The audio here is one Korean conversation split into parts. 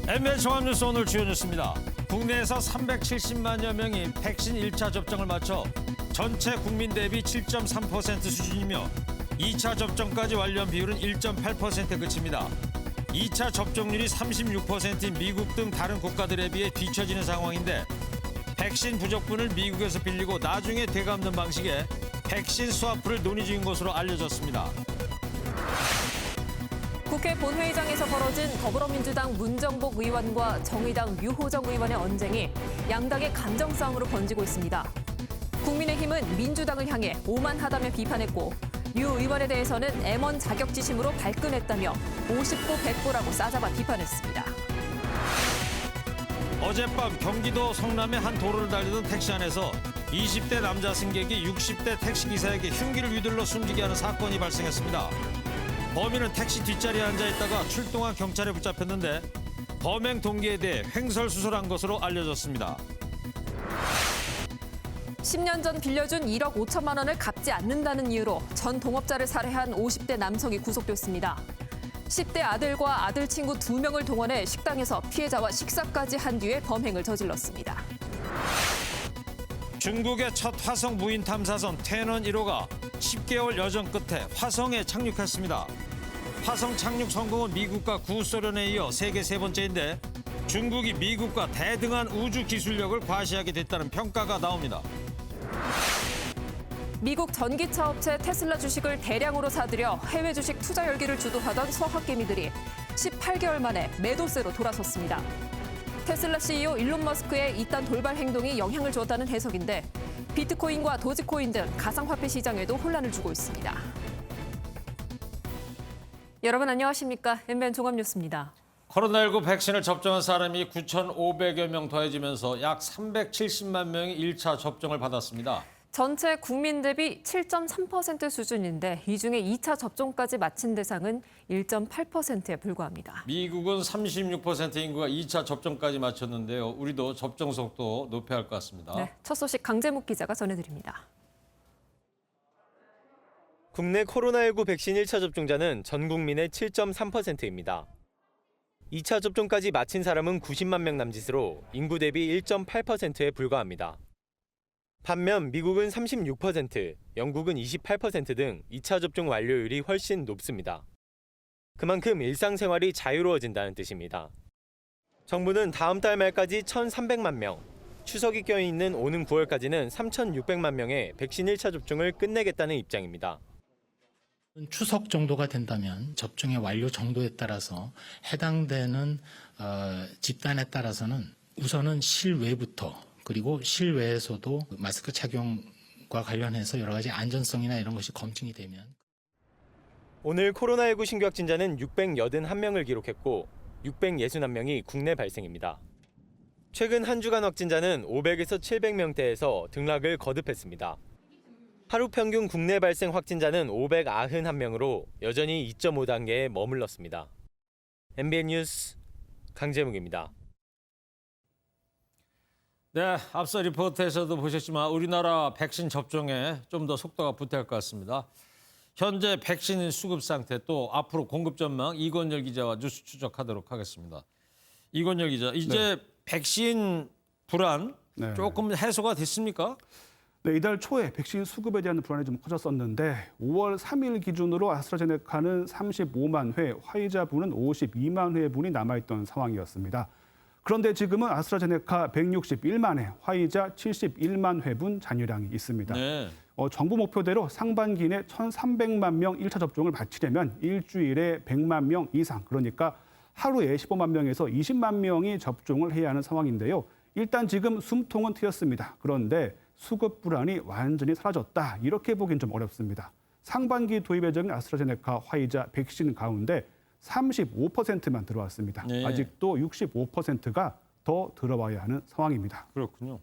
MBN 종합뉴스 오늘 주요 뉴스입니다. 국내에서 370만여 명이 백신 1차 접종을 마쳐 전체 국민 대비 7.3% 수준이며 2차 접종까지 완료한 비율은 1.8%에 그칩니다. 2차 접종률이 36%인 미국 등 다른 국가들에 비해 뒤처지는 상황인데 백신 부족분을 미국에서 빌리고 나중에 되갚는 방식의 백신 스와프를 논의 중인 것으로 알려졌습니다. 국회 본회의장에서 벌어진 더불어민주당 문정복 의원과 정의당 류호정 의원의 언쟁이 양당의 감정 싸움으로 번지고 있습니다. 국민의힘은 민주당을 향해 오만하다며 비판했고 류 의원에 대해서는 M1 자격지심으로 발끈했다며 50보 100보라고 싸잡아 비판했습니다. 어젯밤 경기도 성남의 한 도로를 달리던 택시 안에서 20대 남자 승객이 60대 택시기사에게 흉기를 휘둘러 숨지게 하는 사건이 발생했습니다. 범인은 택시 뒷자리에 앉아있다가 출동한 경찰에 붙잡혔는데 범행 동기에 대해 횡설수설한 것으로 알려졌습니다. 10년 전 빌려준 1억 5천만 원을 갚지 않는다는 이유로 전 동업자를 살해한 50대 남성이 구속됐습니다. 10대 아들과 아들 친구 2명을 동원해 식당에서 피해자와 식사까지 한 뒤에 범행을 저질렀습니다. 중국의 첫 화성 무인 탐사선 태넌 1호가 10개월 여정 끝에 화성에 착륙했습니다. 화성 착륙 성공은 미국과 구소련에 이어 세계 세 번째인데 중국이 미국과 대등한 우주 기술력을 과시하게 됐다는 평가가 나옵니다. 미국 전기차 업체 테슬라 주식을 대량으로 사들여 해외 주식 투자 열기를 주도하던 서학개미들이 18개월 만에 매도세로 돌아섰습니다. 테슬라 CEO 일론 머스크의 이딴 돌발 행동이 영향을 주었다는 해석인데 비트코인과 도지코인 등 가상화폐 시장에도 혼란을 주고 있습니다. 여러분 안녕하십니까? MBN 종합뉴스입니다. 코로나19 백신을 접종한 사람이 9,500여 명 더해지면서 약 370만 명이 1차 접종을 받았습니다. 전체 국민 대비 7.3% 수준인데 이 중에 2차 접종까지 마친 대상은 1.8%에 불과합니다. 미국은 36% 인구가 2차 접종까지 마쳤는데요. 우리도 접종 속도 높여야 할 것 같습니다. 네, 첫 소식 강재묵 기자가 전해드립니다. 국내 코로나19 백신 1차 접종자는 전 국민의 7.3%입니다. 2차 접종까지 마친 사람은 90만 명 남짓으로 인구 대비 1.8%에 불과합니다. 반면 미국은 36%, 영국은 28% 등 2차 접종 완료율이 훨씬 높습니다. 그만큼 일상생활이 자유로워진다는 뜻입니다. 정부는 다음 달 말까지 1,300만 명, 추석이 껴있는 오는 9월까지는 3,600만 명의 백신 1차 접종을 끝내겠다는 입장입니다. 추석 정도가 된다면 접종의 완료 정도에 따라서 해당되는 집단에 따라서는 우선은 실외부터 그리고 실외에서도 마스크 착용과 관련해서 여러 가지 안전성이나 이런 것이 검증이 되면 오늘 코로나19 신규 확진자는 681명을 기록했고 661명이 국내 발생입니다. 최근 한 주간 확진자는 500에서 700명대에서 등락을 거듭했습니다. 하루 평균 국내 발생 확진자는 591명으로 여전히 2.5단계에 머물렀습니다. MBN 뉴스 강재묵입니다. 네, 앞서 리포트에서도 보셨지만 우리나라 백신 접종에 좀 더 속도가 붙어야 할 것 같습니다. 현재 백신 수급 상태 또 앞으로 공급 전망 이건열 기자와 뉴스 추적하도록 하겠습니다. 이건열 기자, 이제 백신 불안 조금 해소가 됐습니까? 네, 이달 초에 백신 수급에 대한 불안이 좀 커졌었는데 5월 3일 기준으로 아스트라제네카는 35만 회, 화이자분은 52만 회분이 남아있던 상황이었습니다. 그런데 지금은 아스트라제네카 161만 회, 화이자 71만 회분 잔여량이 있습니다. 네. 정부 목표대로 상반기 내 1,300만 명 1차 접종을 마치려면 일주일에 100만 명 이상, 그러니까 하루에 15만 명에서 20만 명이 접종을 해야 하는 상황인데요. 일단 지금 숨통은 트였습니다. 그런데 수급 불안이 완전히 사라졌다, 이렇게 보긴 좀 어렵습니다. 상반기 도입 예정인 아스트라제네카 화이자 백신 가운데 35%만 들어왔습니다. 네. 아직도 65%가 더 들어와야 하는 상황입니다. 그렇군요.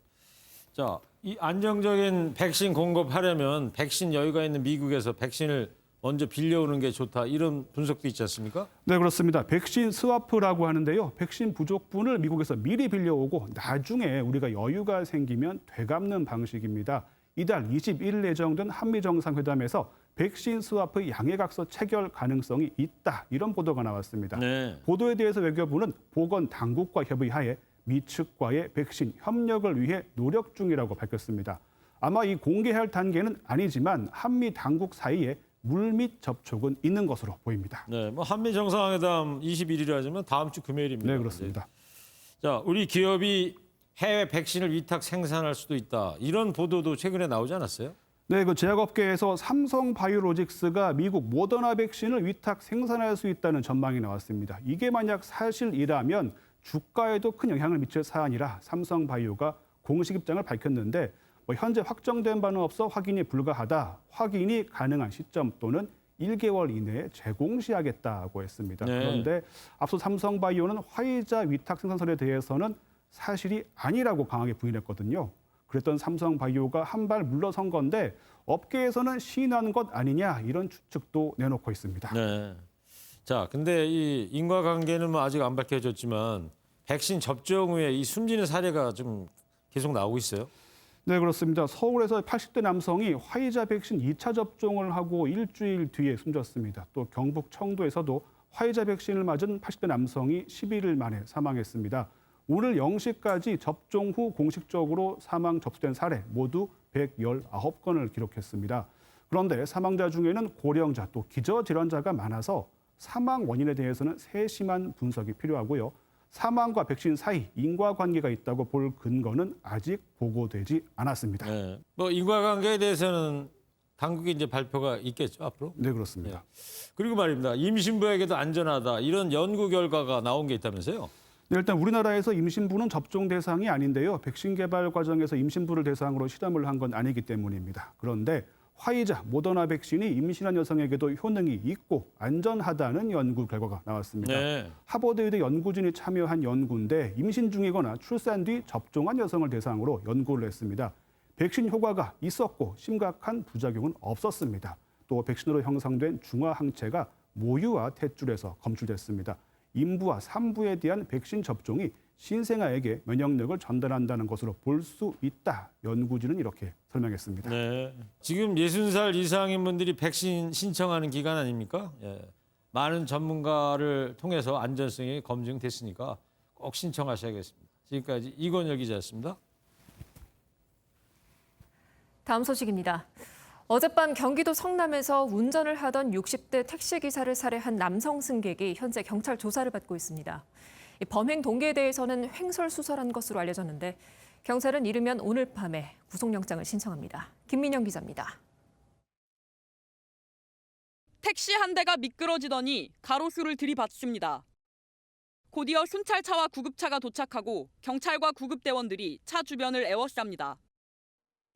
자, 이 안정적인 백신 공급하려면 백신 여유가 있는 미국에서 백신을 먼저 빌려오는 게 좋다, 이런 분석도 있지 않습니까? 네, 그렇습니다. 백신 스와프라고 하는데요. 백신 부족분을 미국에서 미리 빌려오고 나중에 우리가 여유가 생기면 되갚는 방식입니다. 이달 21일 예정된 한미 정상회담에서 백신 스와프의 양해각서 체결 가능성이 있다. 이런 보도가 나왔습니다. 네. 보도에 대해서 외교부는 보건당국과 협의하에 미 측과의 백신 협력을 위해 노력 중이라고 밝혔습니다. 아마 이 공개할 단계는 아니지만 한미 당국 사이에 물밑 접촉은 있는 것으로 보입니다. 네, 뭐 한미 정상회담 21일이라지만 다음 주 금요일입니다. 네, 그렇습니다. 자, 우리 기업이 해외 백신을 위탁 생산할 수도 있다. 이런 보도도 최근에 나오지 않았어요? 네, 그 제약업계에서 삼성바이오로직스가 미국 모더나 백신을 위탁 생산할 수 있다는 전망이 나왔습니다. 이게 만약 사실이라면 주가에도 큰 영향을 미칠 사안이라 삼성바이오가 공식 입장을 밝혔는데 현재 확정된 바는 없어 확인이 불가하다. 확인이 가능한 시점 또는 1개월 이내에 제공시하겠다고 했습니다. 네. 그런데 앞서 삼성바이오는 화이자 위탁 생산설에 대해서는 사실이 아니라고 강하게 부인했거든요. 그랬던 삼성바이오가 한 발 물러선 건데 업계에서는 시인하는 것 아니냐 이런 추측도 내놓고 있습니다. 네. 자, 근데 이 인과관계는 뭐 아직 안 밝혀졌지만 백신 접종 후에 이 숨지는 사례가 좀 계속 나오고 있어요. 네, 그렇습니다. 서울에서 80대 남성이 화이자 백신 2차 접종을 하고 일주일 뒤에 숨졌습니다. 또 경북 청도에서도 화이자 백신을 맞은 80대 남성이 11일 만에 사망했습니다. 오늘 0시까지 접종 후 공식적으로 사망 접수된 사례 모두 119건을 기록했습니다. 그런데 사망자 중에는 고령자 또 기저질환자가 많아서 사망 원인에 대해서는 세심한 분석이 필요하고요. 사망과 백신 사이 인과관계가 있다고 볼 근거는 아직 보고되지 않았습니다. 네. 뭐 인과관계에 대해서는 당국이 이제 발표가 있겠죠, 앞으로? 네, 그렇습니다. 그리고 말입니다. 임신부에게도 안전하다. 이런 연구 결과가 나온 게 있다면서요? 네, 일단 우리나라에서 임신부는 접종 대상이 아닌데요. 백신 개발 과정에서 임신부를 대상으로 실험을 한 건 아니기 때문입니다. 그런데 화이자, 모더나 백신이 임신한 여성에게도 효능이 있고 안전하다는 연구 결과가 나왔습니다. 네. 하버드의대 연구진이 참여한 연구인데 임신 중이거나 출산 뒤 접종한 여성을 대상으로 연구를 했습니다. 백신 효과가 있었고 심각한 부작용은 없었습니다. 또 백신으로 형성된 중화 항체가 모유와 탯줄에서 검출됐습니다. 임부와 산부에 대한 백신 접종이 신생아에게 면역력을 전달한다는 것으로 볼 수 있다. 연구진은 이렇게 설명했습니다. 네. 지금 60살 이상인 분들이 백신 신청하는 기간 아닙니까? 예. 많은 전문가를 통해서 안전성이 검증됐으니까 꼭 신청하셔야겠습니다. 지금까지 이건열 기자였습니다. 다음 소식입니다. 어젯밤 경기도 성남에서 운전을 하던 60대 택시기사를 살해한 남성 승객이 현재 경찰 조사를 받고 있습니다. 범행 동기에 대해서는 횡설수설한 것으로 알려졌는데 경찰은 이르면 오늘 밤에 구속영장을 신청합니다. 김민영 기자입니다. 택시 한 대가 미끄러지더니 가로수를 들이받습니다. 곧이어 순찰차와 구급차가 도착하고 경찰과 구급대원들이 차 주변을 에워쌉니다.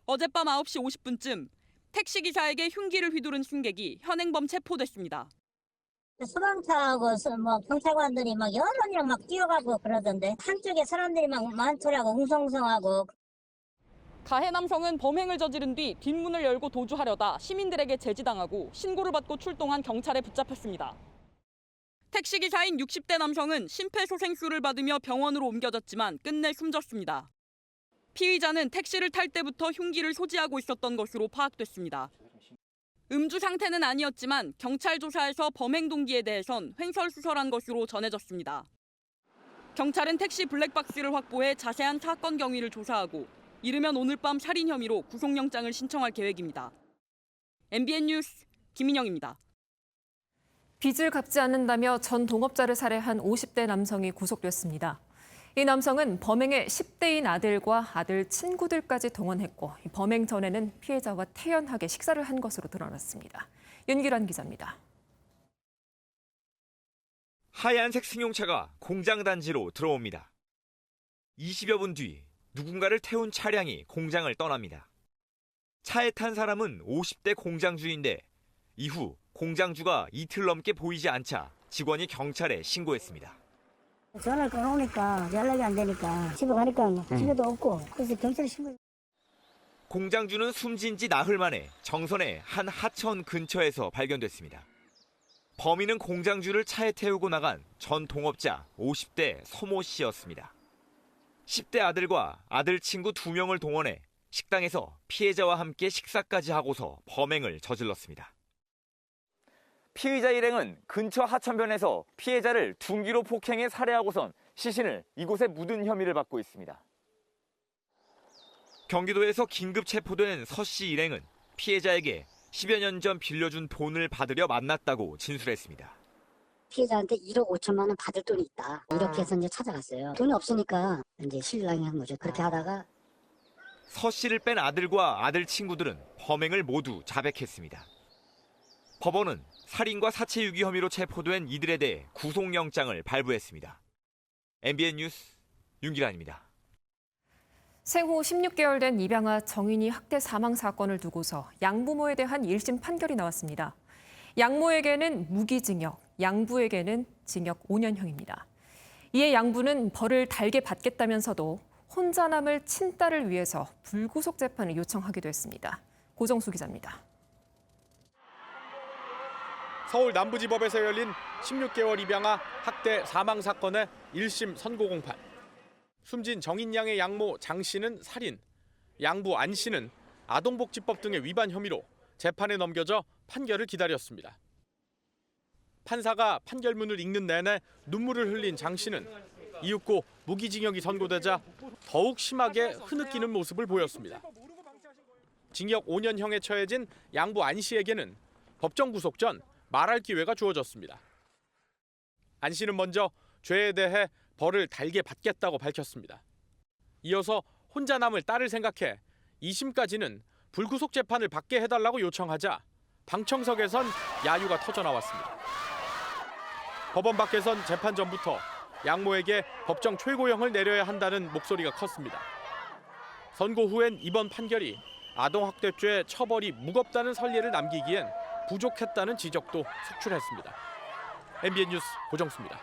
어젯밤 9시 50분쯤 택시기사에게 흉기를 휘두른 승객이 현행범 체포됐습니다. 소방차하고 경찰관들이 여론이랑 뛰어가고 그러던데 한쪽에 사람들이 많더라고 웅성웅성하고. 가해 남성은 범행을 저지른 뒤 뒷문을 열고 도주하려다 시민들에게 제지당하고 신고를 받고 출동한 경찰에 붙잡혔습니다. 택시기사인 60대 남성은 심폐소생술을 받으며 병원으로 옮겨졌지만 끝내 숨졌습니다. 피의자는 택시를 탈 때부터 흉기를 소지하고 있었던 것으로 파악됐습니다. 음주 상태는 아니었지만 경찰 조사에서 범행 동기에 대해선 횡설수설한 것으로 전해졌습니다. 경찰은 택시 블랙박스를 확보해 자세한 사건 경위를 조사하고 이르면 오늘 밤 살인 혐의로 구속영장을 신청할 계획입니다. MBN 뉴스 김민영입니다. 빚을 갚지 않는다며 전 동업자를 살해한 50대 남성이 구속됐습니다. 이 남성은 범행에 10대인 아들과 아들 친구들까지 동원했고 범행 전에는 피해자와 태연하게 식사를 한 것으로 드러났습니다. 윤기란 기자입니다. 하얀색 승용차가 공장 단지로 들어옵니다. 20여 분 뒤 누군가를 태운 차량이 공장을 떠납니다. 차에 탄 사람은 50대 공장주인데 이후 공장주가 이틀 넘게 보이지 않자 직원이 경찰에 신고했습니다. 전화를 끊어오니까 연락이 안 되니까 집에 가니까 집에도 없고 그래서 경찰에 신고. 공장주는 숨진 지 나흘 만에 정선의 한 하천 근처에서 발견됐습니다. 범인은 공장주를 차에 태우고 나간 전 동업자 50대 서모 씨였습니다. 10대 아들과 아들 친구 2명을 동원해 식당에서 피해자와 함께 식사까지 하고서 범행을 저질렀습니다. 피의자 일행은 근처 하천변에서 피해자를 둔기로 폭행해 살해하고선 시신을 이곳에 묻은 혐의를 받고 있습니다. 경기도에서 긴급 체포된 서 씨 일행은 피해자에게 10여 년 전 빌려준 돈을 받으려 만났다고 진술했습니다. 피해자한테 1억 5천만 원 받을 돈이 있다. 이렇게 해서 이제 찾아갔어요. 돈이 없으니까 이제 실랑이 한 거죠. 그렇게 하다가 서 씨를 뺀 아들과 아들 친구들은 범행을 모두 자백했습니다. 법원은 살인과 사체 유기 혐의로 체포된 이들에 대해 구속영장을 발부했습니다. MBN 뉴스 윤기란입니다. 생후 16개월 된 입양아 정인이 학대 사망 사건을 두고서 양부모에 대한 1심 판결이 나왔습니다. 양모에게는 무기징역, 양부에게는 징역 5년형입니다. 이에 양부는 벌을 달게 받겠다면서도 혼자 남을 친딸을 위해서 불구속 재판을 요청하기도 했습니다. 고정수 기자입니다. 서울 남부지법에서 열린 16개월 입양아 학대 사망 사건의 1심 선고 공판. 숨진 정인 양의 양모 장 씨는 살인, 양부 안 씨는 아동복지법 등의 위반 혐의로 재판에 넘겨져 판결을 기다렸습니다. 판사가 판결문을 읽는 내내 눈물을 흘린 장 씨는 이윽고 무기징역이 선고되자 더욱 심하게 흐느끼는 모습을 보였습니다. 징역 5년형에 처해진 양부 안 씨에게는 법정 구속 전 말할 기회가 주어졌습니다. 안 씨는 먼저 죄에 대해 벌을 달게 받겠다고 밝혔습니다. 이어서 혼자 남을 딸을 생각해 2심까지는 불구속 재판을 받게 해달라고 요청하자 방청석에선 야유가 터져나왔습니다. 법원 밖에선 재판 전부터 양모에게 법정 최고형을 내려야 한다는 목소리가 컸습니다. 선고 후엔 이번 판결이 아동학대죄 처벌이 무겁다는 선례를 남기기엔 부족했다는 지적도 속출했습니다. MBN 뉴스 고정수입니다.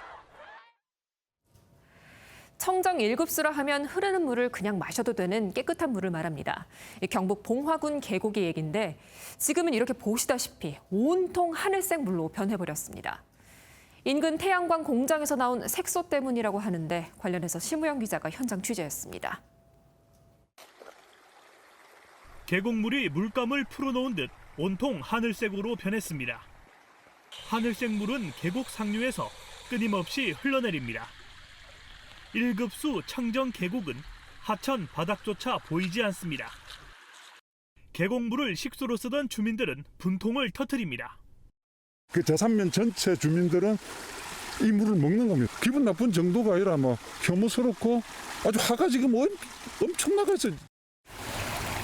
청정 1급수라 하면 흐르는 물을 그냥 마셔도 되는 깨끗한 물을 말합니다. 경북 봉화군 계곡의 얘기인데 지금은 이렇게 보시다시피 온통 하늘색 물로 변해버렸습니다. 인근 태양광 공장에서 나온 색소 때문이라고 하는데 관련해서 심우영 기자가 현장 취재했습니다. 계곡물이 물감을 풀어놓은 듯 온통 하늘색으로 변했습니다. 하늘색 물은 계곡 상류에서 끊임없이 흘러내립니다. 1급수 청정 계곡은 하천 바닥조차 보이지 않습니다. 계곡물을 식수로 쓰던 주민들은 분통을 터뜨립니다. 그 제산면 전체 주민들은 이 물을 먹는 겁니다. 기분 나쁜 정도가 아니라 뭐 혐오스럽고 아주 화가 지금 엄청 나가서.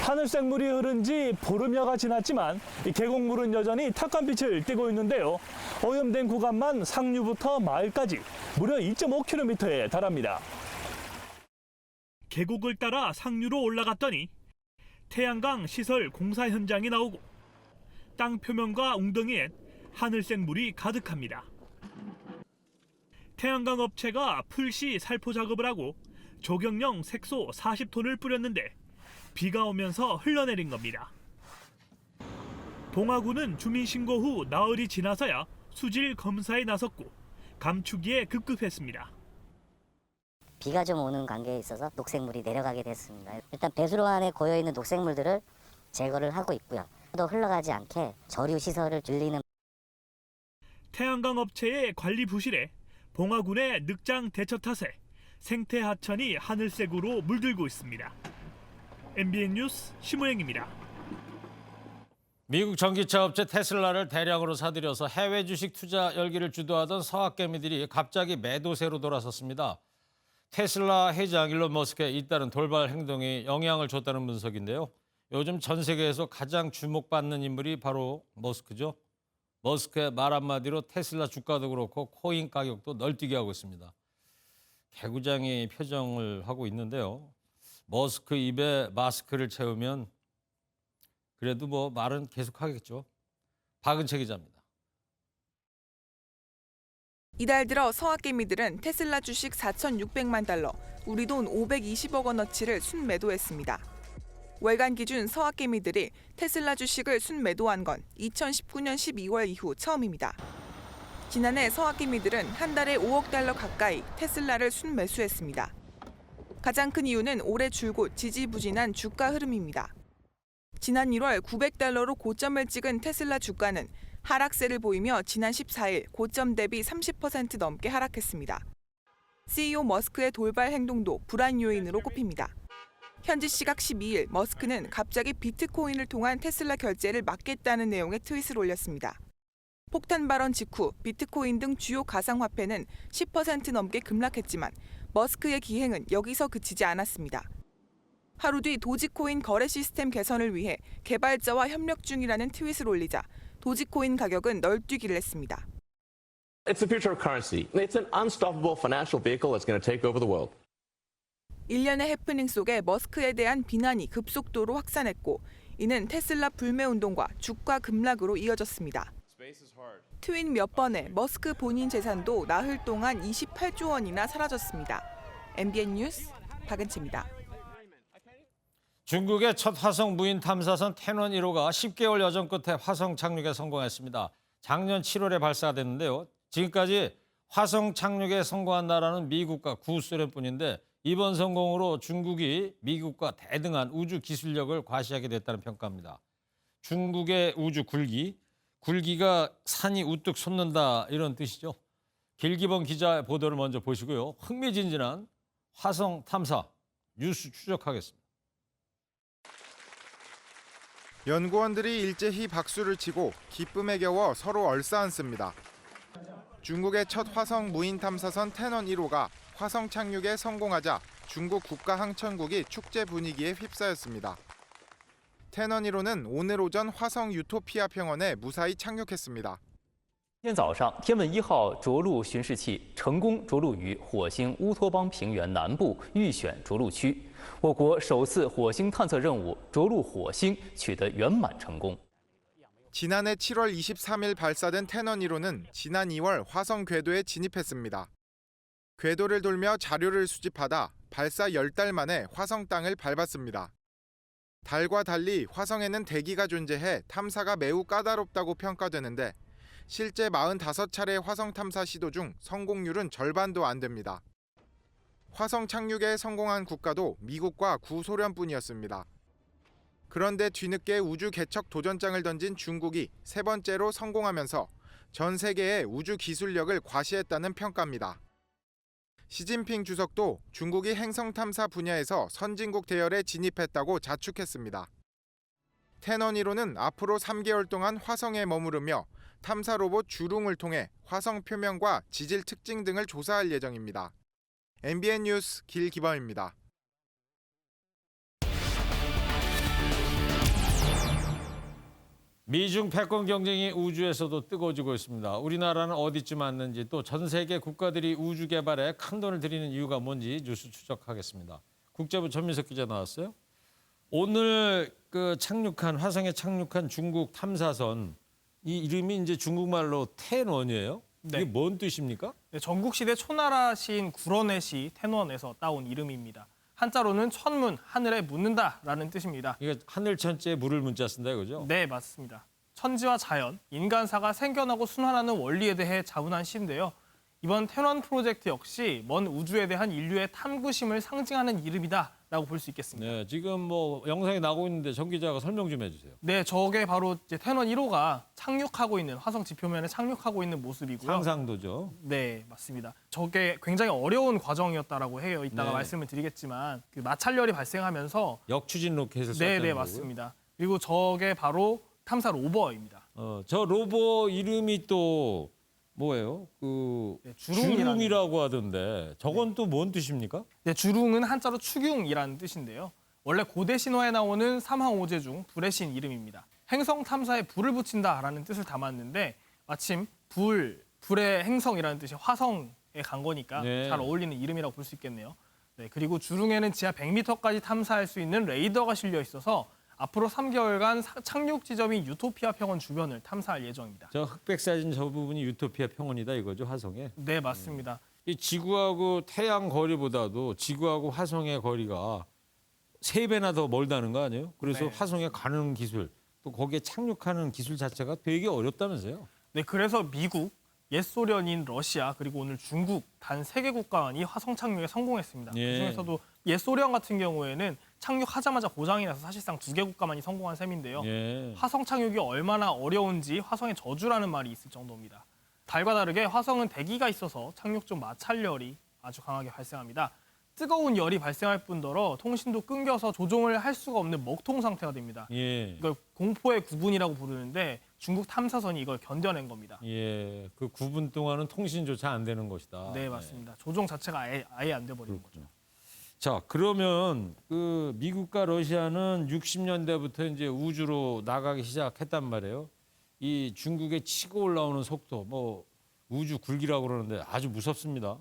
하늘색 물이 흐른 지 보름여가 지났지만 이 계곡물은 여전히 탁한빛을 띠고 있는데요. 오염된 구간만 상류부터 마을까지 무려 2.5km에 달합니다. 계곡을 따라 상류로 올라갔더니 태양광 시설 공사 현장이 나오고 땅 표면과 웅덩이엔 하늘색 물이 가득합니다. 태양광 업체가 풀시 살포 작업을 하고 조경용 색소 40톤을 뿌렸는데 비가 오면서 흘러내린 겁니다. 봉화구는 주민 신고 후 나흘이 지나서야 수질 검사에 나섰고 감추기에 급급했습니다. 비가 좀 오는 관계에 있어서 녹색물이 내려가게 됐습니다. 일단 배수로 안에 고여있는 녹색물들을 제거를 하고 있고요. 또 흘러가지 않게 저류 시설을 줄이는. 태양광 업체의 관리 부실에 봉화군의 늑장 대처 탓에 생태 하천이 하늘색으로 물들고 있습니다. MBN 뉴스 심우영입니다. 미국 전기차 업체 테슬라를 대량으로 사들여서 해외 주식 투자 열기를 주도하던 서학개미들이 갑자기 매도세로 돌아섰습니다. 테슬라 회장 일론 머스크의 잇따른 돌발 행동이 영향을 줬다는 분석인데요. 요즘 전 세계에서 가장 주목받는 인물이 바로 머스크죠. 머스크의 말 한마디로 테슬라 주가도 그렇고 코인 가격도 널뛰게 하고 있습니다. 개구장이 표정을 하고 있는데요. 머스크 입에 마스크를 채우면 그래도 뭐 말은 계속하겠죠. 박은채 기자입니다. 이달 들어 서학개미들은 테슬라 주식 4,600만 달러, 우리 돈 520억 원어치를 순매도했습니다. 월간 기준 서학개미들이 테슬라 주식을 순매도한 건 2019년 12월 이후 처음입니다. 지난해 서학개미들은 한 달에 5억 달러 가까이 테슬라를 순매수했습니다. 가장 큰 이유는 올해 줄곧 지지부진한 주가 흐름입니다. 지난 1월 900달러로 고점을 찍은 테슬라 주가는 하락세를 보이며 지난 14일 고점 대비 30% 넘게 하락했습니다. CEO 머스크의 돌발 행동도 불안 요인으로 꼽힙니다. 현지 시각 12일 머스크는 갑자기 비트코인을 통한 테슬라 결제를 막겠다는 내용의 트윗을 올렸습니다. 폭탄 발언 직후 비트코인 등 주요 가상화폐는 10% 넘게 급락했지만 머스크의 기행은 여기서 그치지 않았습니다. 하루 뒤 도지코인 거래 시스템 개선을 위해 개발자와 협력 중이라는 트윗을 올리자 도지코인 가격은 널뛰기를 했습니다. It's the future of currency. It's an unstoppable financial vehicle that's going to take over the world. 일련의 해프닝 속에 머스크에 대한 비난이 급속도로 확산했고 이는 테슬라 불매 운동과 주가 급락으로 이어졌습니다. 트윗 몇 번에 머스크 본인 재산도 나흘 동안 28조 원이나 사라졌습니다. MBN 뉴스 박은채입니다. 중국의 첫 화성 무인 탐사선 태넌 1호가 10개월 여정 끝에 화성 착륙에 성공했습니다. 작년 7월에 발사됐는데요. 지금까지 화성 착륙에 성공한 나라는 미국과 구소련뿐인데 이번 성공으로 중국이 미국과 대등한 우주 기술력을 과시하게 됐다는 평가입니다. 중국의 우주 굴기가 산이 우뚝 솟는다 이런 뜻이죠. 길기범 기자 보도를 먼저 보시고요. 흥미진진한 화성 탐사 뉴스 추적하겠습니다. 연구원들이 일제히 박수를 치고 기쁨에 겨워 서로 얼싸안습니다. 중국의 첫 화성 무인 탐사선 태넌 1호가 화성 착륙에 성공하자 중국 국가항천국이 축제 분위기에 휩싸였습니다. 태넌 1호는 오늘 오전 화성 유토피아 평원에 무사히 착륙했습니다. 今天早上，天问1号着陆巡视器成功着陆于火星乌托邦平原南部预选着陆区，我国首次火星探测任务着陆火星取得圆满成功。 지난해 7월 23일 발사된 태넌 1호는 지난 2월 화성 궤도에 진입했습니다. 궤도를 돌며 자료를 수집하다 발사 10달 만에 화성 땅을 밟았습니다. 달과 달리 화성에는 대기가 존재해 탐사가 매우 까다롭다고 평가되는데 실제 45차례 화성 탐사 시도 중 성공률은 절반도 안 됩니다. 화성 착륙에 성공한 국가도 미국과 구소련뿐이었습니다. 그런데 뒤늦게 우주 개척 도전장을 던진 중국이 세 번째로 성공하면서 전 세계의 우주 기술력을 과시했다는 평가입니다. 시진핑 주석도 중국이 행성 탐사 분야에서 선진국 대열에 진입했다고 자축했습니다. 태넌 1호는 앞으로 3개월 동안 화성에 머무르며 탐사 로봇 주룽을 통해 화성 표면과 지질 특징 등을 조사할 예정입니다. MBN 뉴스 길기범입니다. 미중 패권 경쟁이 우주에서도 뜨거워지고 있습니다. 우리나라는 어디쯤 왔는지 또 전 세계 국가들이 우주 개발에 큰 돈을 들이는 이유가 뭔지 뉴스 추적하겠습니다. 국제부 전민석 기자 나왔어요. 오늘 화성에 착륙한 중국 탐사선 이 이름이 이제 중국말로 텐원이에요. 이게 뭔 뜻입니까? 네, 전국시대 초나라 시인 구런의 시 텐원에서 따온 이름입니다. 한자로는 천문, 하늘에 묻는다라는 뜻입니다. 이게 하늘 천자에 물을 문자 쓴다 이거죠? 네, 맞습니다. 천지와 자연, 인간사가 생겨나고 순환하는 원리에 대해 자문한 시인데요. 이번 텐원 프로젝트 역시 먼 우주에 대한 인류의 탐구심을 상징하는 이름이다라고 볼 수 있겠습니다. 네, 지금 영상이 나오고 있는데 정 기자가 설명 좀 해주세요. 네, 저게 바로 이제 텐원 1호가 착륙하고 있는 화성 지표면에 착륙하고 있는 모습이고요. 상상도죠. 네, 맞습니다. 저게 굉장히 어려운 과정이었다라고 해요. 이따가 말씀을 드리겠지만 마찰열이 발생하면서 역추진 로켓을 쐈다는 네, 맞습니다. 그리고 저게 바로 탐사 로버입니다. 저 로버 이름이 또 뭐예요? 주룽이라고 하던데 저건 또 뭔 뜻입니까? 네, 주룽은 한자로 추궁이라는 뜻인데요. 원래 고대 신화에 나오는 삼황오제 중 불의 신 이름입니다. 행성 탐사에 불을 붙인다라는 뜻을 담았는데 마침 불의 행성이라는 뜻이 화성에 간 거니까 잘 어울리는 이름이라고 볼 수 있겠네요. 네, 그리고 주룽에는 지하 100m까지 탐사할 수 있는 레이더가 실려 있어서 앞으로 3개월간 착륙 지점인 유토피아 평원 주변을 탐사할 예정입니다. 저 흑백 사진 저 부분이 유토피아 평원이다 이거죠, 화성에? 네, 맞습니다. 이 지구하고 태양 거리보다도 지구하고 화성의 거리가 3배나 더 멀다는 거 아니에요? 그래서 화성에 가는 기술, 또 거기에 착륙하는 기술 자체가 되게 어렵다면서요? 네, 그래서 미국, 옛 소련인 러시아 그리고 오늘 중국 단 3개 국가만이 화성 착륙에 성공했습니다. 예. 그중에서도 옛 소련 같은 경우에는 착륙하자마자 고장이 나서 사실상 2개 국가만이 성공한 셈인데요. 예. 화성 착륙이 얼마나 어려운지 화성의 저주라는 말이 있을 정도입니다. 달과 다르게 화성은 대기가 있어서 착륙 중 마찰열이 아주 강하게 발생합니다. 뜨거운 열이 발생할 뿐더러 통신도 끊겨서 조종을 할 수가 없는 먹통 상태가 됩니다. 예. 이걸 공포의 구분이라고 부르는데 중국 탐사선이 이걸 견뎌낸 겁니다. 예. 그 9분 동안은 통신조차 안 되는 것이다. 네, 맞습니다. 조종 자체가 아예 안 돼버리는 거죠. 자, 그러면 그 미국과 러시아는 60년대부터 이제 우주로 나가기 시작했단 말이에요. 이 중국의 치고 올라오는 속도, 뭐 우주 굴기라고 그러는데 아주 무섭습니다.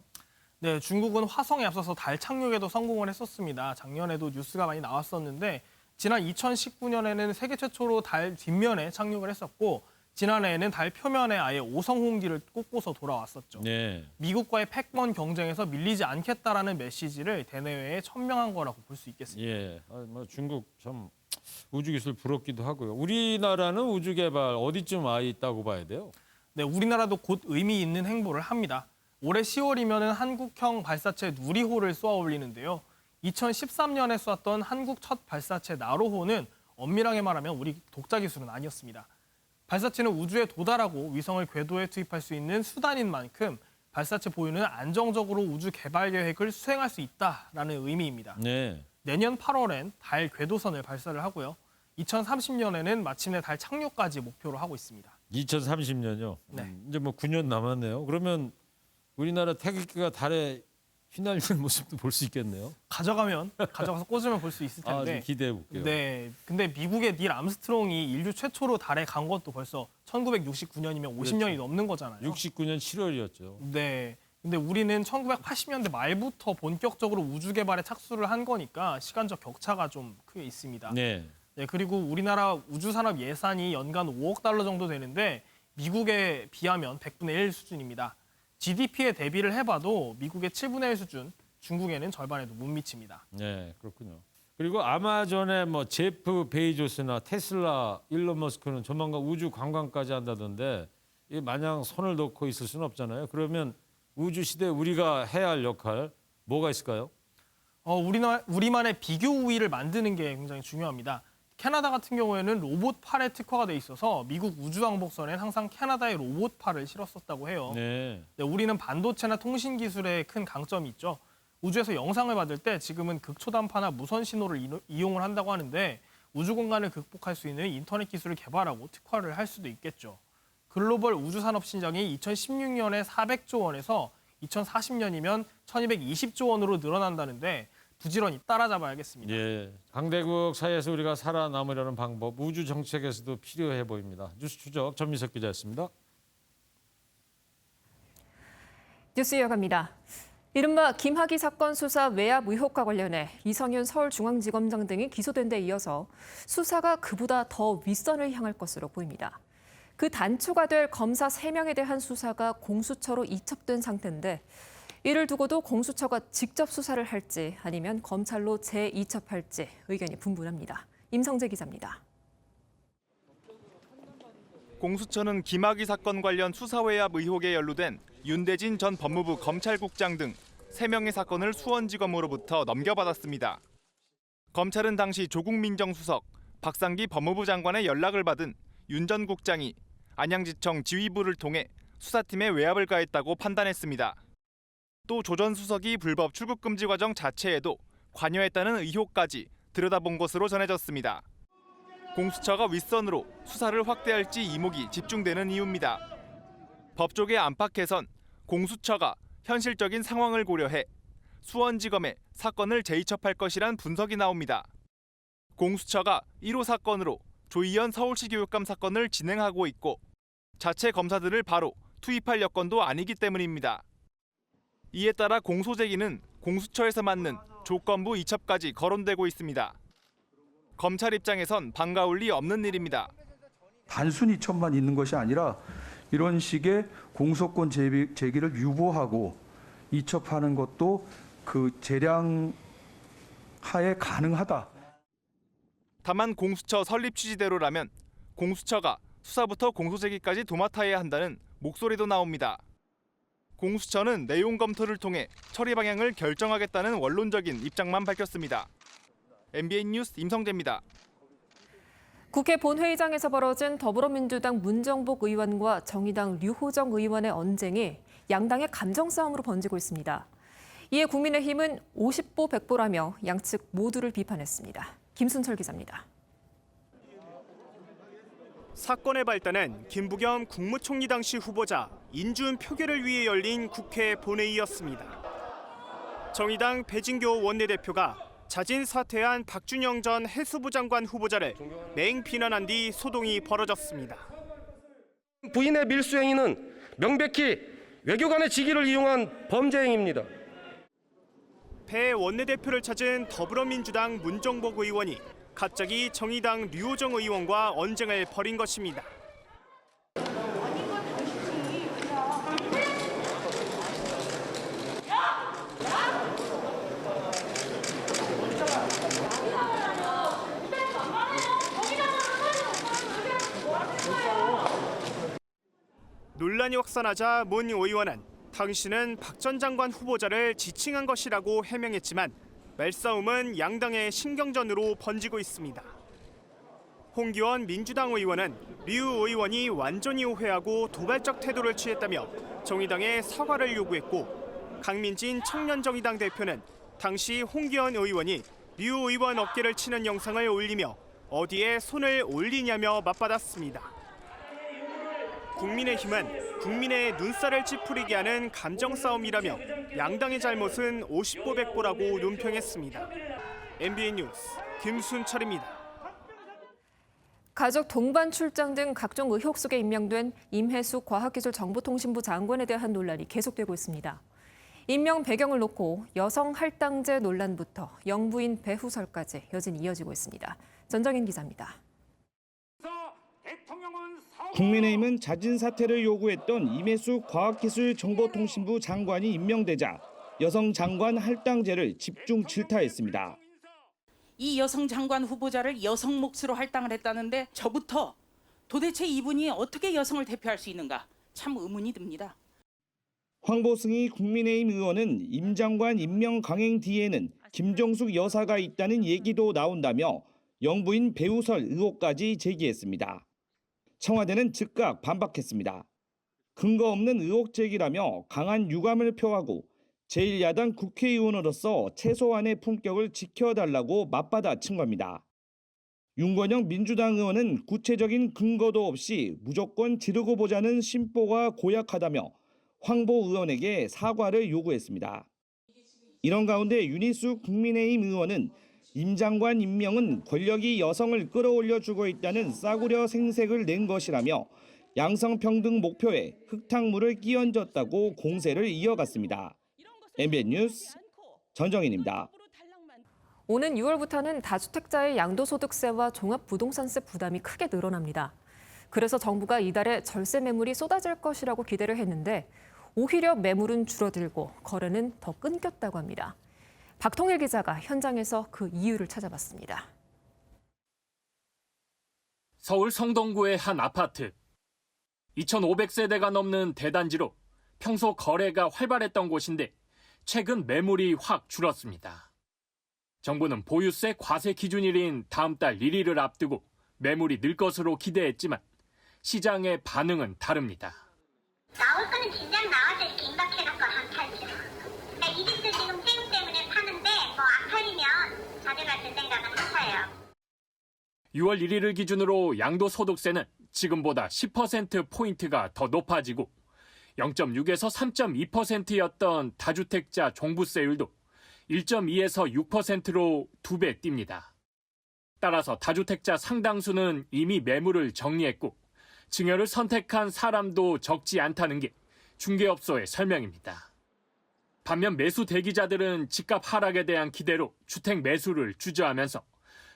네, 중국은 화성에 앞서서 달 착륙에도 성공을 했었습니다. 작년에도 뉴스가 많이 나왔었는데 지난 2019년에는 세계 최초로 달 뒷면에 착륙을 했었고 지난해에는 달 표면에 아예 오성 홍기를 꽂고서 돌아왔었죠. 네. 미국과의 패권 경쟁에서 밀리지 않겠다라는 메시지를 대내외에 천명한 거라고 볼 수 있겠습니다. 예. 뭐 중국 참 우주 기술 부럽기도 하고요. 우리나라는 우주 개발 어디쯤 와 있다고 봐야 돼요? 네, 우리나라도 곧 의미 있는 행보를 합니다. 올해 10월이면은 한국형 발사체 누리호를 쏘아 올리는데요. 2013년에 쏘았던 한국 첫 발사체 나로호는 엄밀하게 말하면 우리 독자 기술은 아니었습니다. 발사체는 우주에 도달하고 위성을 궤도에 투입할 수 있는 수단인 만큼 발사체 보유는 안정적으로 우주 개발 계획을 수행할 수 있다라는 의미입니다. 네. 내년 8월엔 달 궤도선을 발사를 하고요. 2030년에는 마침내 달 착륙까지 목표로 하고 있습니다. 2030년요. 네. 이제 뭐 9년 남았네요. 그러면 우리나라 태극기가 달에 휘날리는 모습도 볼 수 있겠네요. 가져가서 꽂으면 볼 수 있을 텐데. 좀 기대해 볼게요. 네. 근데 미국의 닐 암스트롱이 인류 최초로 달에 간 것도 벌써 1969년이면 50년이 그렇죠. 넘는 거잖아요. 69년 7월이었죠. 네. 근데 우리는 1980년대 말부터 본격적으로 우주 개발에 착수를 한 거니까 시간적 격차가 좀 크게 있습니다. 네. 네, 그리고 우리나라 우주 산업 예산이 연간 5억 달러 정도 되는데 미국에 비하면 100분의 1 수준입니다. GDP에 대비를 해봐도 미국의 7분의 1 수준, 중국에는 절반에도 못 미칩니다. 네, 그렇군요. 그리고 아마존의 뭐 제프 베이조스나 테슬라, 일론 머스크는 조만간 우주 관광까지 한다던데 이 마냥 손을 놓고 있을 수는 없잖아요. 그러면 우주 시대 우리가 해야 할 역할 뭐가 있을까요? 우리만의 비교 우위를 만드는 게 굉장히 중요합니다. 캐나다 같은 경우에는 로봇팔에 특화가 돼 있어서 미국 우주왕복선엔 항상 캐나다의 로봇팔을 실었었다고 해요. 네. 네, 우리는 반도체나 통신 기술에 큰 강점이 있죠. 우주에서 영상을 받을 때 지금은 극초단파나 무선 신호를 이용을 한다고 하는데 우주 공간을 극복할 수 있는 인터넷 기술을 개발하고 특화를 할 수도 있겠죠. 글로벌 우주산업 신장이 2016년에 400조 원에서 2040년이면 1220조 원으로 늘어난다는데 부지런히 따라잡아야겠습니다. 예, 강대국 사이에서 우리가 살아남으려는 방법, 우주 정책에서도 필요해 보입니다. 뉴스 추적 전미석 기자였습니다. 뉴스 이어갑니다. 이른바 김학의 사건 수사 외압 의혹과 관련해 이성윤 서울중앙지검장 등이 기소된 데 이어서 수사가 그보다 더 윗선을 향할 것으로 보입니다. 그 단초가 될 검사 3명에 대한 수사가 공수처로 이첩된 상태인데 이를 두고도 공수처가 직접 수사를 할지 아니면 검찰로 재이첩할지 의견이 분분합니다. 임성재 기자입니다. 공수처는 김학의 사건 관련 수사 외압 의혹에 연루된 윤대진 전 법무부 검찰국장 등 3명의 사건을 수원지검으로부터 넘겨받았습니다. 검찰은 당시 조국 민정수석, 박상기 법무부 장관의 연락을 받은 윤 전 국장이 안양지청 지휘부를 통해 수사팀에 외압을 가했다고 판단했습니다. 또 조 전 수석이 불법 출국 금지 과정 자체에도 관여했다는 의혹까지 들여다본 것으로 전해졌습니다. 공수처가 윗선으로 수사를 확대할지 이목이 집중되는 이유입니다. 법조계 안팎에선 공수처가 현실적인 상황을 고려해 수원지검에 사건을 재이첩할 것이란 분석이 나옵니다. 공수처가 1호 사건으로 조희연 서울시 교육감 사건을 진행하고 있고 자체 검사들을 바로 투입할 여건도 아니기 때문입니다. 이에 따라 공소 제기는 공수처에서 맡는 조건부 이첩까지 거론되고 있습니다. 검찰 입장에선 반가울 리 없는 일입니다. 단순 이첩만 있는 것이 아니라 이런 식의 공소권 제기를 유보하고 이첩하는 것도 그 재량 하에 가능하다. 다만 공수처 설립 취지대로라면 공수처가 수사부터 공소 제기까지 도맡아야 한다는 목소리도 나옵니다. 공수처는 내용 검토를 통해 처리 방향을 결정하겠다는 원론적인 입장만 밝혔습니다. MBN 뉴스 임성재입니다. 국회 본회의장에서 벌어진 더불어민주당 문정복 의원과 정의당 류호정 의원의 언쟁이 양당의 감정 싸움으로 번지고 있습니다. 이에 국민의힘은 50보 100보라며 양측 모두를 비판했습니다. 김순철 기자입니다. 사건의 발단은 김부겸 국무총리 당시 후보자 인준 표결을 위해 열린 국회 본회의였습니다. 정의당 배진교 원내대표가 자진 사퇴한 박준영 전 해수부 장관 후보자를 맹 비난한 뒤 소동이 벌어졌습니다. 부인의 밀수 행위는 명백히 외교관의 직위를 이용한 범죄 행위입니다. 배 원내대표를 찾은 더불어민주당 문정복 의원이 갑자기 정의당 류호정 의원과 언쟁을 벌인 것입니다. 논란이 확산하자 문 의원은 당신은 박 전 장관 후보자를 지칭한 것이라고 해명했지만 말싸움은 양당의 신경전으로 번지고 있습니다. 홍기원 민주당 의원은 류 의원이 완전히 오해하고 도발적 태도를 취했다며 정의당에 사과를 요구했고, 강민진 청년정의당 대표는 당시 홍기원 의원이 류 의원 어깨를 치는 영상을 올리며 어디에 손을 올리냐며 맞받았습니다. 국민의힘은 국민의 눈살을 찌푸리게 하는 감정 싸움이라며 양당의 잘못은 50보 100보라고 논평했습니다. MBN 뉴스 김순철입니다. 가족 동반 출장 등 각종 의혹 속에 임명된 임혜숙 과학기술정보통신부 장관에 대한 논란이 계속되고 있습니다. 임명 배경을 놓고 여성 할당제 논란부터 영부인 배후설까지 여전히 이어지고 있습니다. 전정인 기자입니다. 국민의힘은 자진 사퇴를 요구했던 임혜숙 과학기술정보통신부 장관이 임명되자 여성 장관 할당제를 집중 질타했습니다. 이 여성 장관 후보자를 여성 몫으로 할당을 했다는데 저부터 도대체 이분이 어떻게 여성을 대표할 수 있는가 참 의문이 듭니다. 황보승희 국민의힘 의원은 임 장관 임명 강행 뒤에는 김정숙 여사가 있다는 얘기도 나온다며 영부인 배우설 의혹까지 제기했습니다. 청와대는 즉각 반박했습니다. 근거 없는 의혹 제기라며 강한 유감을 표하고 제1야당 국회의원으로서 최소한의 품격을 지켜달라고 맞받아친 겁니다. 윤건영 민주당 의원은 구체적인 근거도 없이 무조건 지르고 보자는 심보가 고약하다며 황보 의원에게 사과를 요구했습니다. 이런 가운데 윤희숙 국민의힘 의원은 임 장관 임명은 권력이 여성을 끌어올려주고 있다는 싸구려 생색을 낸 것이라며 양성평등 목표에 흙탕물을 끼얹었다고 공세를 이어갔습니다. MBN 뉴스 전정인입니다. 오는 6월부터는 다주택자의 양도소득세와 종합부동산세 부담이 크게 늘어납니다. 그래서 정부가 이달에 절세 매물이 쏟아질 것이라고 기대를 했는데 오히려 매물은 줄어들고 거래는 더 끊겼다고 합니다. 박통일 기자가 현장에서 그 이유를 찾아봤습니다. 서울 성동구의 한 아파트. 2,500세대가 넘는 대단지로 평소 거래가 활발했던 곳인데 최근 매물이 확 줄었습니다. 정부는 보유세 과세 기준일인 다음 달 1일을 앞두고 매물이 늘 것으로 기대했지만 시장의 반응은 다릅니다. 나올 거는 진작 나와서 긴박해놓고 안 팔죠. 이 집도 지금 세금 때문에 파는데 안 팔리면 자제가 될 생각은 하셔요. 6월 1일을 기준으로 양도소득세는 지금보다 10%포인트가 더 높아지고 0.6에서 3.2%였던 다주택자 종부세율도 1.2에서 6%로 2배 뜁니다. 따라서 다주택자 상당수는 이미 매물을 정리했고 증여를 선택한 사람도 적지 않다는 게 중개업소의 설명입니다. 반면 매수 대기자들은 집값 하락에 대한 기대로 주택 매수를 주저하면서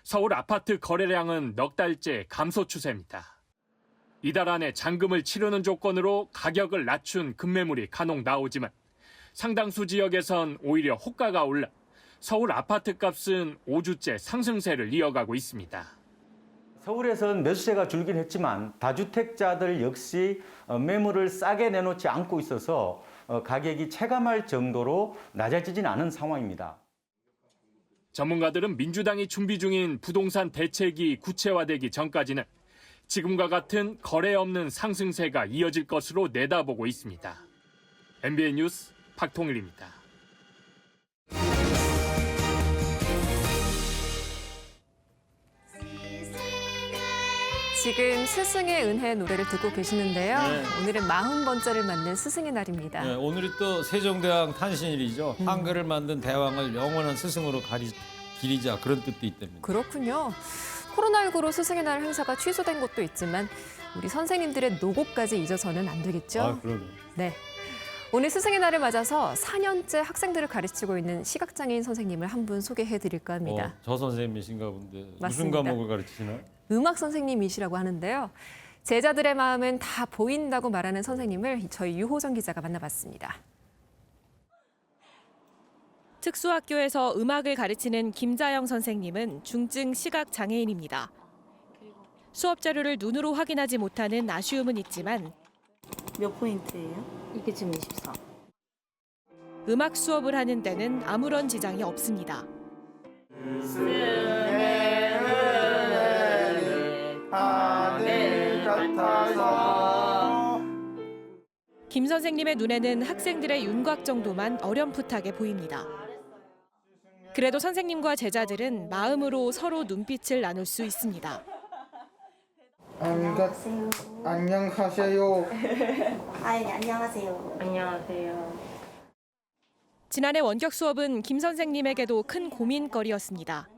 서울 아파트 거래량은 넉 달째 감소 추세입니다. 이달 안에 잔금을 치르는 조건으로 가격을 낮춘 급매물이 간혹 나오지만 상당수 지역에선 오히려 호가가 올라 서울 아파트 값은 5주째 상승세를 이어가고 있습니다. 서울에서는 매수세가 줄긴 했지만 다주택자들 역시 매물을 싸게 내놓지 않고 있어서 가격이 체감할 정도로 낮아지진 않은 상황입니다. 전문가들은 민주당이 준비 중인 부동산 대책이 구체화되기 전까지는 지금과 같은 거래 없는 상승세가 이어질 것으로 내다보고 있습니다. MBN 뉴스 박통일입니다. 지금 스승의 은혜 노래를 듣고 계시는데요. 네. 오늘은 40번째를 맞는 스승의 날입니다. 네, 오늘이 또 세종대왕 탄신일이죠. 한글을 만든 대왕을 영원한 스승으로 기리자 그런 뜻도 있답니다. 그렇군요. 코로나19로 스승의 날 행사가 취소된 곳도 있지만 우리 선생님들의 노고까지 잊어서는 안 되겠죠. 그러네. 네. 오늘 스승의 날을 맞아서 4년째 학생들을 가르치고 있는 시각장애인 선생님을 한 분 소개해 드릴까 합니다. 저 선생님이신가 본데 무슨 맞습니다. 과목을 가르치시나요? 음악 선생님이시라고 하는데요. 제자들의 마음은 다 보인다고 말하는 선생님을 저희 유호정 기자가 만나봤습니다. 특수학교에서 음악을 가르치는 김자영 선생님은 중증 시각장애인입니다. 수업 자료를 눈으로 확인하지 못하는 아쉬움은 있지만 몇 포인트예요? 이게 지금 24. 음악 수업을 하는 데는 아무런 지장이 없습니다. 김 선생님의 눈에는 학생들의 윤곽 정도만 어렴풋하게 보입니다. 그래도 선생님과 제자들은 마음으로 서로 눈빛을 나눌 수 있습니다. 안녕하세요. 안녕하세요. 안녕하세요. 지난해 원격 수업은 김 선생님에게도 큰 고민거리였습니다.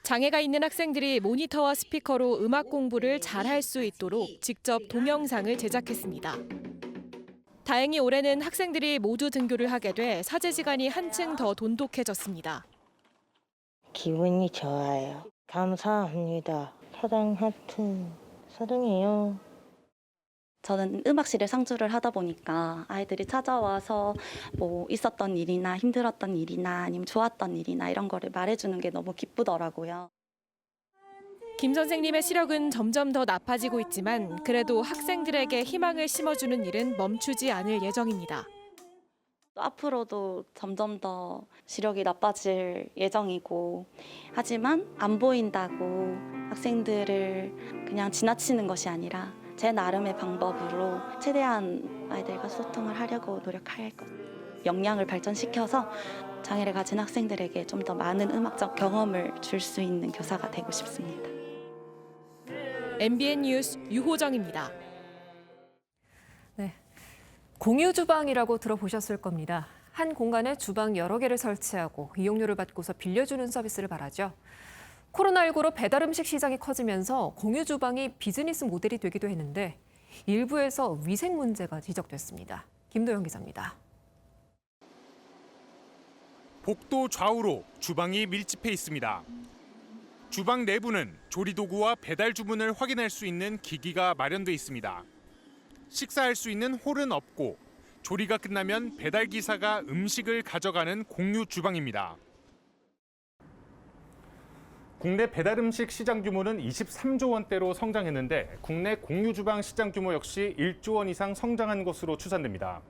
장애가 있는 학생들이 모니터와 스피커로 음악 공부를 잘할 수 있도록 직접 동영상을 제작했습니다. 다행히 올해는 학생들이 모두 등교를 하게 돼 사제지간이 한층 더 돈독해졌습니다. 기분이 좋아요. 감사합니다. 사랑 하트. 사랑해요. 저는 음악실에 상주를 하다 보니까 아이들이 찾아와서 뭐 있었던 일이나 힘들었던 일이나 아니면 좋았던 일이나 이런 거를 말해주는 게 너무 기쁘더라고요. 김 선생님의 시력은 점점 더 나빠지고 있지만 그래도 학생들에게 희망을 심어주는 일은 멈추지 않을 예정입니다. 앞으로도 점점 더 시력이 나빠질 예정이고 하지만 안 보인다고 학생들을 그냥 지나치는 것이 아니라 제 나름의 방법으로 최대한 아이들과 소통을 하려고 노력할 것. 역량을 발전시켜서 장애를 가진 학생들에게 좀 더 많은 음악적 경험을 줄 수 있는 교사가 되고 싶습니다. MBN 뉴스 유호정입니다. 네, 공유 주방이라고 들어보셨을 겁니다. 한 공간에 주방 여러 개를 설치하고 이용료를 받고서 빌려주는 서비스를 말하죠. 코로나19로 배달 음식 시장이 커지면서 공유 주방이 비즈니스 모델이 되기도 했는데 일부에서 위생 문제가 지적됐습니다. 김도영 기자입니다. 복도 좌우로 주방이 밀집해 있습니다. 주방 내부는 조리도구와 배달 주문을 확인할 수 있는 기기가 마련돼 있습니다. 식사할 수 있는 홀은 없고 조리가 끝나면 배달 기사가 음식을 가져가는 공유 주방입니다. 국내 배달 음식 시장 규모는 23조 원대로 성장했는데 국내 공유 주방 시장 규모 역시 1조 원 이상 성장한 것으로 추산됩니다.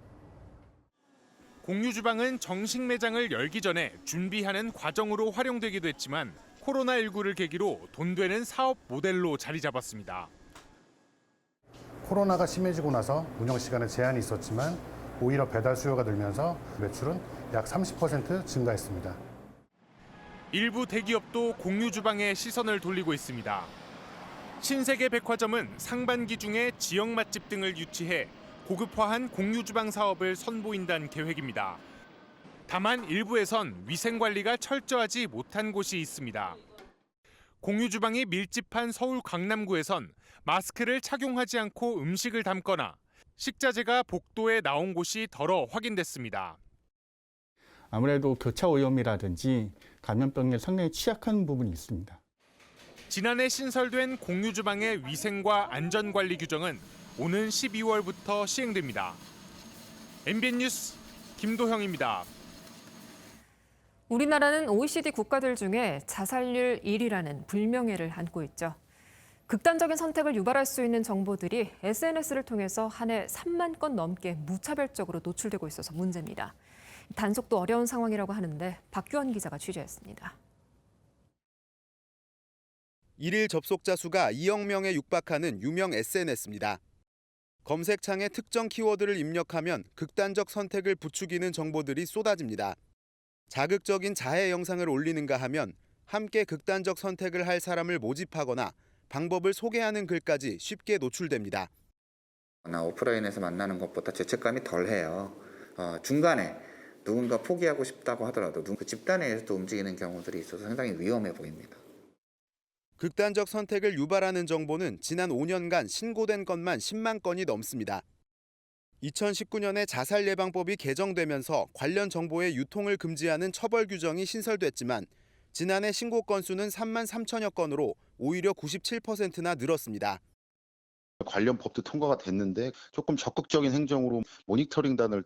공유 주방은 정식 매장을 열기 전에 준비하는 과정으로 활용되기도 했지만 코로나19를 계기로 돈 되는 사업 모델로 자리 잡았습니다. 코로나가 심해지고 나서 운영 시간에 제한이 있었지만 오히려 배달 수요가 늘면서 매출은 약 30% 증가했습니다. 일부 대기업도 공유 주방에 시선을 돌리고 있습니다. 신세계 백화점은 상반기 중에 지역 맛집 등을 유치해 고급화한 공유 주방 사업을 선보인다는 계획입니다. 다만 일부에선 위생 관리가 철저하지 못한 곳이 있습니다. 공유 주방이 밀집한 서울 강남구에선 마스크를 착용하지 않고 음식을 담거나 식자재가 복도에 나온 곳이 덜어 확인됐습니다. 아무래도 교차 오염이라든지 감염병에 상당히 취약한 부분이 있습니다. 지난해 신설된 공유 주방의 위생과 안전 관리 규정은 오는 12월부터 시행됩니다. MBN 뉴스 김도형입니다. 우리나라는 OECD 국가들 중에 자살률 1위라는 불명예를 안고 있죠. 극단적인 선택을 유발할 수 있는 정보들이 SNS를 통해서 한 해 3만 건 넘게 무차별적으로 노출되고 있어서 문제입니다. 단속도 어려운 상황이라고 하는데 박규원 기자가 취재했습니다. 일일 접속자 수가 2억 명에 육박하는 유명 SNS입니다. 검색창에 특정 키워드를 입력하면 극단적 선택을 부추기는 정보들이 쏟아집니다. 자극적인 자해 영상을 올리는가 하면 함께 극단적 선택을 할 사람을 모집하거나 방법을 소개하는 글까지 쉽게 노출됩니다. 오프라인에서 만나는 것보다 죄책감이 덜해요. 중간에 누군가 포기하고 싶다고 하더라도 그 집단 내에서도 움직이는 경우들이 있어서 상당히 위험해 보입니다. 극단적 선택을 유발하는 정보는 지난 5년간 신고된 건만 10만 건이 넘습니다. 2019년에 자살예방법이 개정되면서 관련 정보의 유통을 금지하는 처벌 규정이 신설됐지만 지난해 신고 건수는 3만 3천여 건으로 오히려 97%나 늘었습니다. 관련 법도 통과가 됐는데 조금 적극적인 행정으로 모니터링단을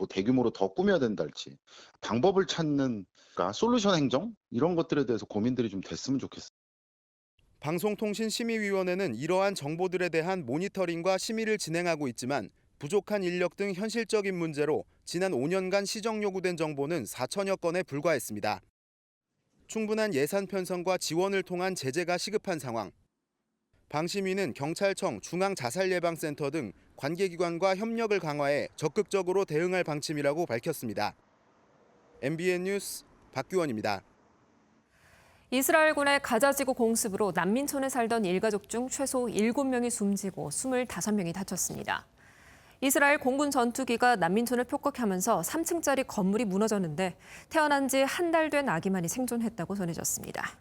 대규모로 더 꾸며야 된다 할지 방법을 찾는 솔루션 행정 이런 것들에 대해서 고민들이 좀 됐으면 좋겠어요. 방송통신심의위원회는 이러한 정보들에 대한 모니터링과 심의를 진행하고 있지만 부족한 인력 등 현실적인 문제로 지난 5년간 시정 요구된 정보는 4천여 건에 불과했습니다. 충분한 예산 편성과 지원을 통한 제재가 시급한 상황. 방심위는 경찰청, 중앙자살예방센터 등 관계기관과 협력을 강화해 적극적으로 대응할 방침이라고 밝혔습니다. MBN 뉴스 박규원입니다. 이스라엘군의 가자지구 공습으로 난민촌에 살던 일가족 중 최소 7명이 숨지고 25명이 다쳤습니다. 이스라엘 공군 전투기가 난민촌을 폭격하면서 3층짜리 건물이 무너졌는데 태어난 지 한 달 된 아기만이 생존했다고 전해졌습니다.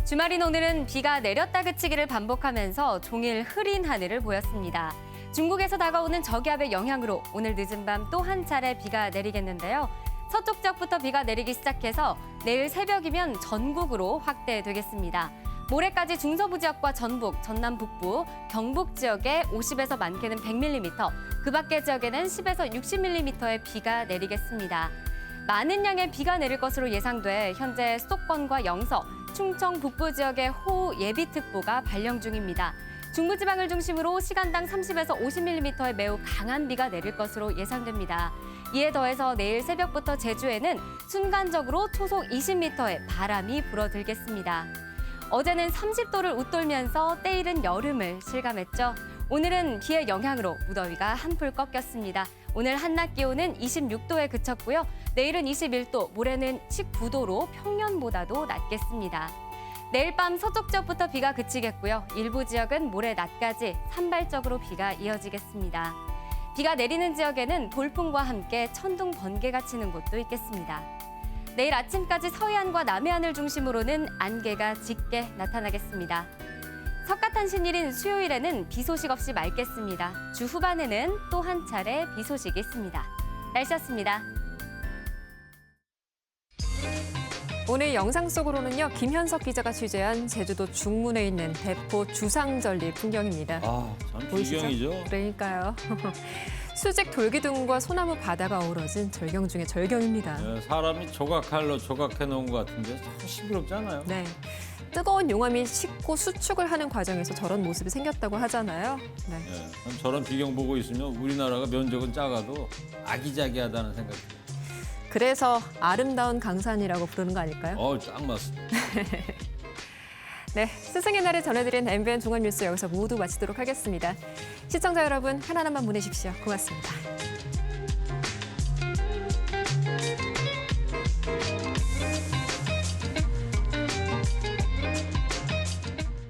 주말인 오늘은 비가 내렸다 그치기를 반복하면서 종일 흐린 하늘을 보였습니다. 중국에서 다가오는 저기압의 영향으로 오늘 늦은 밤 또 한 차례 비가 내리겠는데요. 서쪽 지역부터 비가 내리기 시작해서 내일 새벽이면 전국으로 확대되겠습니다. 모레까지 중서부 지역과 전북, 전남 북부, 경북 지역에 50에서 많게는 100mm, 그 밖의 지역에는 10에서 60mm의 비가 내리겠습니다. 많은 양의 비가 내릴 것으로 예상돼 현재 수도권과 영서, 충청 북부 지역에 호우 예비특보가 발령 중입니다. 중부지방을 중심으로 시간당 30에서 50mm의 매우 강한 비가 내릴 것으로 예상됩니다. 이에 더해서 내일 새벽부터 제주에는 순간적으로 초속 20m의 바람이 불어들겠습니다. 어제는 30도를 웃돌면서 때이른 여름을 실감했죠. 오늘은 비의 영향으로 무더위가 한풀 꺾였습니다. 오늘 한낮 기온은 26도에 그쳤고요. 내일은 21도, 모레는 19도로 평년보다도 낮겠습니다. 내일 밤 서쪽 지역부터 비가 그치겠고요. 일부 지역은 모레 낮까지 산발적으로 비가 이어지겠습니다. 비가 내리는 지역에는 돌풍과 함께 천둥, 번개가 치는 곳도 있겠습니다. 내일 아침까지 서해안과 남해안을 중심으로는 안개가 짙게 나타나겠습니다. 석가탄신일인 수요일에는 비 소식 없이 맑겠습니다. 주 후반에는 또 한 차례 비 소식이 있습니다. 날씨였습니다. 오늘 영상 속으로는요, 김현석 기자가 취재한 제주도 중문에 있는 대포 주상절리 풍경입니다. 참 보이시죠? 비경이죠. 그러니까요. 수직 돌기둥과 소나무 바다가 어우러진 절경 중의 절경입니다. 네, 사람이 조각칼로 조각해 놓은 것 같은데 참 싱그럽지 않아요? 네. 뜨거운 용암이 식고 수축을 하는 과정에서 저런 모습이 생겼다고 하잖아요. 네. 네, 저런 비경 보고 있으면 우리나라가 면적은 작아도 아기자기하다는 생각이 들어요. 그래서 아름다운 강산이라고 부르는 거 아닐까요? 딱 맞습니다. 네, 스승의 날에 전해드린 MBN 종합뉴스 여기서 모두 마치도록 하겠습니다. 시청자 여러분, 편안한 밤 보내십시오. 고맙습니다.